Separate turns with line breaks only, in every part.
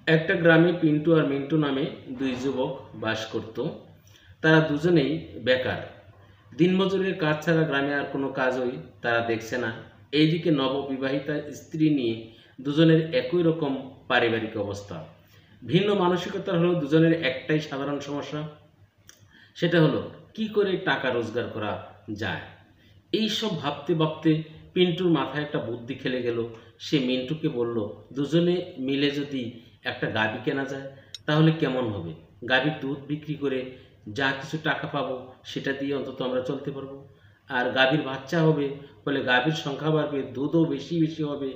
একটা গ্রামে পিন্টু আর মিন্টু নামে দুই যুবক বাস করত। তারা দুজনেই বেকার। দিনমজুরের কাজ ছাড়া গ্রামে আর কোনো কাজই তারা দেখছে না। এইদিকে নববিবাহিতা স্ত্রী নিয়ে দুজনের একই রকম পারিবারিক অবস্থা। ভিন্ন মানসিকতার হলেও দুজনের একটাই সাধারণ সমস্যা, সেটা হলো কি করে টাকা রোজগার করা যায়। এই সব ভাবতে ভাবতে পিন্টুর মাথায় একটা বুদ্ধি খেলে গেল। সে মিন্টুকে বলল, দুজনে মিলে যদি একটা গাভী কেনা যায় তাহলে কেমন হবে। গাভীর দুধ বিক্রি করে যা কিছু টাকা পাবো সেটা দিয়ে অন্তত আমরা চলতে পারবো। আর গাভীর বাচ্চা হবে, ফলে গাভীর সংখ্যা বাড়বে, দুধও বেশি বেশি হবে।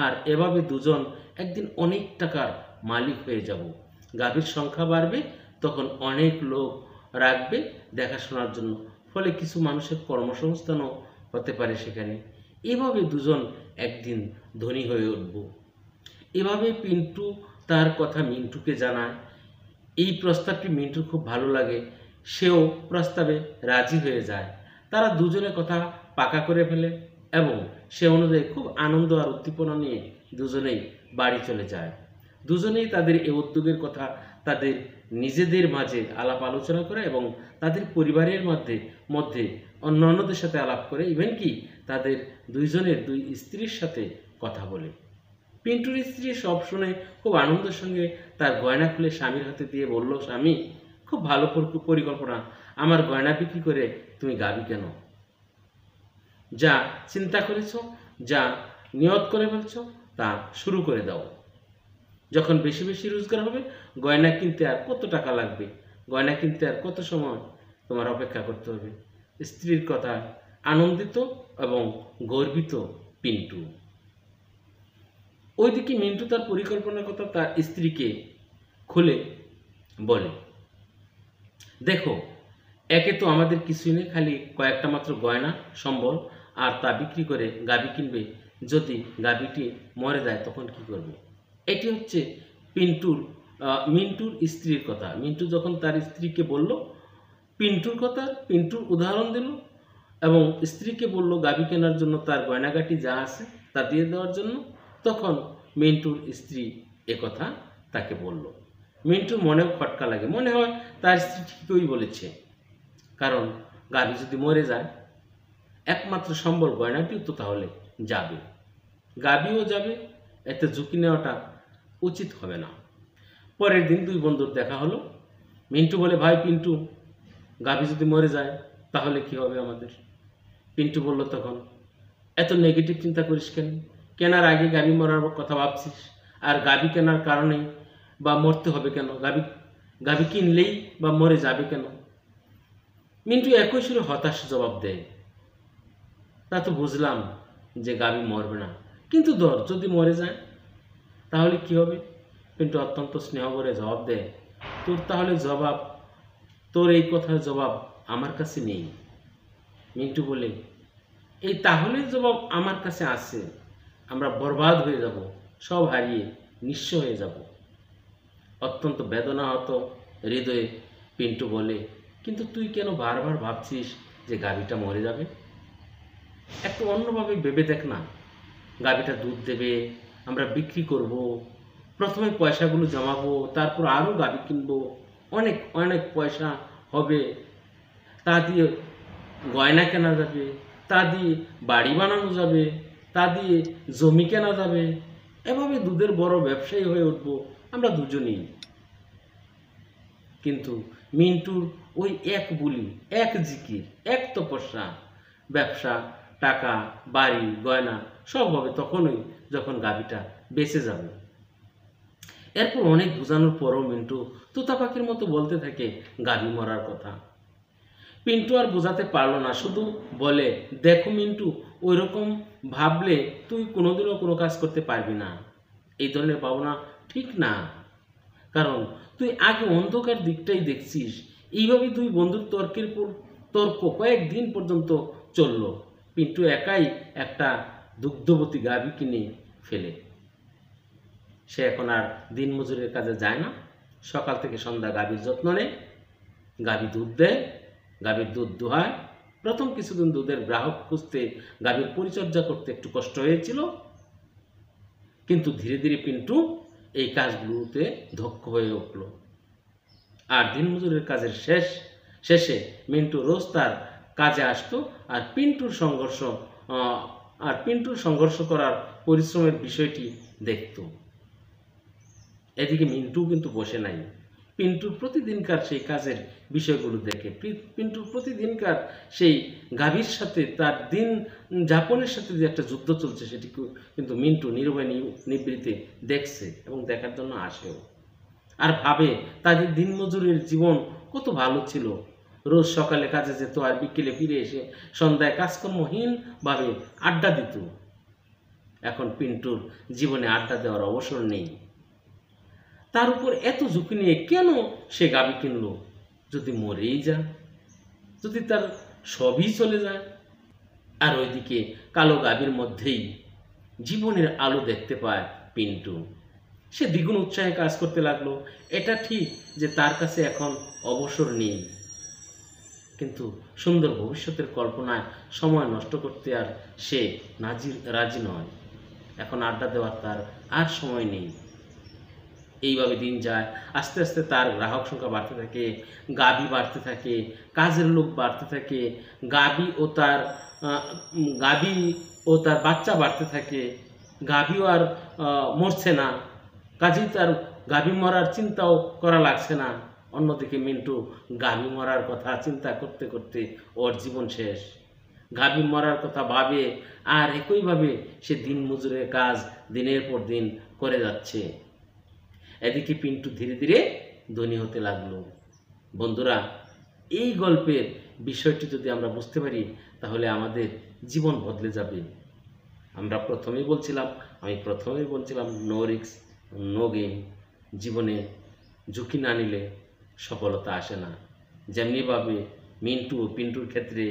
আর এভাবে দুজন একদিন অনেক টাকার মালিক হয়ে যাব। গাভীর সংখ্যা বাড়বে, তখন অনেক লোক রাখবে দেখাশোনার জন্য, ফলে কিছু মানুষের কর্মসংস্থানও হতে পারে সেখানে। এভাবে দুজন একদিন ধনী হয়ে উঠব। এভাবে পিন্টু তার কথা মিন্টুকে জানায়। এই প্রস্তাবটি মিন্টুর খুব ভালো লাগে, সেও প্রস্তাবে রাজি হয়ে যায়। তারা দুজনে কথা পাকা করে ফেলে এবং সে অনুযায়ী খুব আনন্দ আর উদ্দীপনা নিয়ে দুজনেই বাড়ি চলে যায়। দুজনেই তাদের এই উদ্যোগের কথা তাদের নিজেদের মাঝে আলাপ আলোচনা করে এবং তাদের পরিবারের মধ্যে অন্যান্যদের সাথে আলাপ করে, ইভেন কি তাদের দুইজনের দুই স্ত্রীর সাথে কথা বলে। পিন্টুর স্ত্রী সব শুনে খুব আনন্দের সঙ্গে তার গয়না খুলে স্বামীর হাতে দিয়ে বলল, স্বামী, খুব ভালো পরিকল্পনা, আমার গয়না বিক্রি করে তুমি গাভী কেন। যা চিন্তা করেছ, যা নিয়ত করে ফেলছ, তা শুরু করে দাও। যখন বেশি বেশি রোজগার হবে, গয়না কিনতে আর কত টাকা লাগবে, গয়না কিনতে আর কত সময় তোমার অপেক্ষা করতে হবে। স্ত্রীর কথা আনন্দিত এবং গর্বিত পিন্টু। ওইদিকে মিন্টু তার পরিকল্পনার কথা তার স্ত্রীকে খুলে বলে, দেখো, একে তো আমাদের কিছুই নেই, খালি কয়েকটা মাত্র গয়না সম্বল, আর তা বিক্রি করে গাভী কিনবে। যদি গাভীটি মরে যায় তখন কি করবে। এটি হচ্ছে মিন্টুর স্ত্রীর কথা। মিন্টু যখন তার স্ত্রীকে বলল পিন্টুর কথা, পিন্টুর উদাহরণ দিল এবং স্ত্রীকে বলল গাভী কেনার জন্য তার গয়নাগাটি যা আছে তা দিয়ে দেওয়ার জন্য, তখন মিন্টুর স্ত্রী একথা তাকে বলল। মিন্টুর মনেও খটকা লাগে, মনে হয় তার স্ত্রী ঠিকই বলেছে, কারণ গাভী যদি মরে যায় একমাত্র সম্বল গয়নাটিও তো তাহলে যাবে, গাভীও যাবে, এতে ঝুঁকি নেওয়াটা উচিত হবে না। পরের দিন দুই বন্ধুর দেখা হলো। মিন্টু বলে, ভাই পিন্টু, গাভী যদি মরে যায় তাহলে কি হবে আমাদের। পিন্টু বলল তখন, এত নেগেটিভ চিন্তা করিস কেন, কেনার আগে গাভী মরার কথা ভাবছিস, আর গাভী কেনার কারণেই বা মরতে হবে কেন, গাভী কিনলেই বা মরে যাবে কেন। মিন্টু একই সুরে হতাশ জবাব দেয়, তা তো বুঝলাম যে গাভী মরবে না, কিন্তু ধর যদি মরে যায় তাহলে কি হবে। পিন্টু অত্যন্ত স্নেহ করে জবাব দেয়, তোর এই কথার জবাব আমার কাছে নেই। মিন্টু বলে, এই তাহলে জবাব আমার কাছে আছে, আমরা বরবাদ হয়ে যাব, সব হারিয়ে নিঃস্ব হয়ে যাব। অত্যন্ত বেদনাহত হৃদয়ে পিন্টু বলে, কিন্তু তুই কেন বারবার ভাবছিস যে গাভীটা মরে যাবে। একটু অন্যভাবে ভেবে দেখ না, গাভীটা দুধ দেবে, আমরা বিক্রি করব, প্রথমে পয়সাগুলো জমাবো, তারপর আরও গাভী কিনবো, অনেক অনেক পয়সা হবে, তা দিয়ে গয়না কেনা যাবে, তা দিয়ে বাড়ি বানানো যাবে, তা দিয়ে জমি কেনা যাবে, এভাবে দুধের বড় ব্যবসায়ী হয়ে উঠব আমরা দুজনেই। কিন্তু মিন্টুর ওই এক বুলি, এক জিকির, এক তপস্যা, ব্যবসা, টাকা, বাড়ি, গয়না সব হবে তখনই যখন গাভীটা বেঁচে যাবে। এরপর অনেক বোঝানোর পরও মিন্টু তোতা পাখির মতো বলতে থাকে গাভী মরার কথা। পিন্টু আর বোঝাতে পারলো না, শুধু বলে, দেখো মিন্টু, ওই রকম ভাবলে তুই কোনোদিনও কোনো কাজ করতে পারবি না। এই ধরনের ভাবনা ঠিক না, কারণ তুই আগে অন্ধকার দিকটাই দেখছিস। এইভাবে দুই বন্ধুর তর্ক কয়েকদিন পর্যন্ত চলল। পিন্টু একাই একটা দুগ্ধবতী গাভী কিনে ফেলে। সে এখন আর দিনমজুরের কাজে যায় না, সকাল থেকে সন্ধ্যা গাভীর যত্ন নেয়, গাভী দুধ দেয়, গাভীর দুধ দোহায়। প্রথম কিছুদিন দুধের গ্রাহক খুঁজতে, গাভীর পরিচর্যা করতে একটু কষ্ট হয়েছিল, কিন্তু ধীরে ধীরে পিন্টু এই কাজগুলোতে দক্ষ হয়ে উঠল। আর দিনমজুরের কাজের শেষে মিন্টু রোজ তার কাজে আসতো আর পিন্টুর সংঘর্ষ করার পরিশ্রমের বিষয়টি দেখত। এদিকে মিন্টু কিন্তু বসে নাই। পিন্টুর প্রতিদিনকার সেই কাজের বিষয়গুলো দেখে, পিন্টুর প্রতিদিনকার সেই গাভীর সাথে তার দিন যাপনের সাথে যে একটা যুদ্ধ চলছে সেটি কিন্তু মিন্টু নীরবে নিবৃত্তে দেখছে এবং দেখার জন্য আসেও। আর ভাবে তাদের দিনমজুরের জীবন কত ভালো ছিল। রোজ সকালে কাজে যেত আর বিকেলে ফিরে এসে সন্ধ্যায় কাজকর্মহীনভাবে আড্ডা দিত। এখন পিন্টুর জীবনে আড্ডা দেওয়ার অবসর নেই। তার উপর এত ঝুঁকি নিয়ে কেন সে গাভী কিনল? যদি মরেই যায়, যদি তার সবই চলে যায়। আর ওইদিকে কালো গাভীর মধ্যেই জীবনের আলো দেখতে পায় পিন্টু। সে দ্বিগুণ উৎসাহে কাজ করতে লাগলো। এটা ঠিক যে তার কাছে এখন অবসর নেই, কিন্তু সুন্দর ভবিষ্যতের কল্পনায় সময় নষ্ট করতে আর সে রাজি নয়। এখন আড্ডা দেওয়ার তার আর সময় নেই। এইভাবে দিন যায়। আস্তে আস্তে তার গ্রাহক সংখ্যা বাড়তে থাকে, গাভী বাড়তে থাকে, কাজের লোক বাড়তে থাকে, গাভী ও তার বাচ্চা বাড়তে থাকে। গাভীও আর মরছে না, কাজেই তার গাভী মরার চিন্তাও করা লাগছে না। অন্যদিকে মিন্টু গাভী মরার কথা চিন্তা করতে করতে ওর জীবন শেষ। গাভী মরার কথা ভাবে আর একইভাবে সে দিন মজুরের কাজ দিনের পর দিন করে যাচ্ছে। এদিকে পিন্টু ধীরে ধীরে ধনী হতে লাগলো। বন্ধুরা, এই গল্পের বিষয়টি যদি আমরা বুঝতে পারি তাহলে আমাদের জীবন বদলে যাবে। আমি প্রথমেই বলছিলাম নো রিস্ক নো গেম। জীবনে ঝুঁকি না নিলে সফলতা আসে না। যেমনিভাবে পিন্টুর ক্ষেত্রে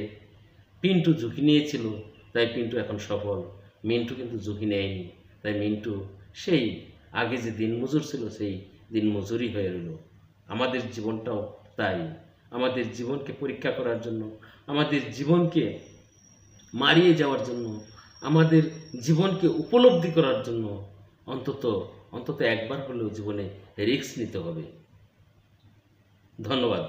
পিন্টু ঝুঁকি নিয়েছিল, তাই পিন্টু এখন সফল। মিন্টু কিন্তু ঝুঁকি নেয়নি, তাই মিন্টু সেই আগে যে দিনমজুর ছিল সেই দিনমজুরই হয়ে রইল। আমাদের জীবনটাও তাই। আমাদের জীবনকে পরীক্ষা করার জন্য, আমাদের জীবনকে মারিয়ে যাওয়ার জন্য, আমাদের জীবনকে উপলব্ধি করার জন্য অন্তত একবার হলেও জীবনে রিস্ক নিতে হবে। ধন্যবাদ।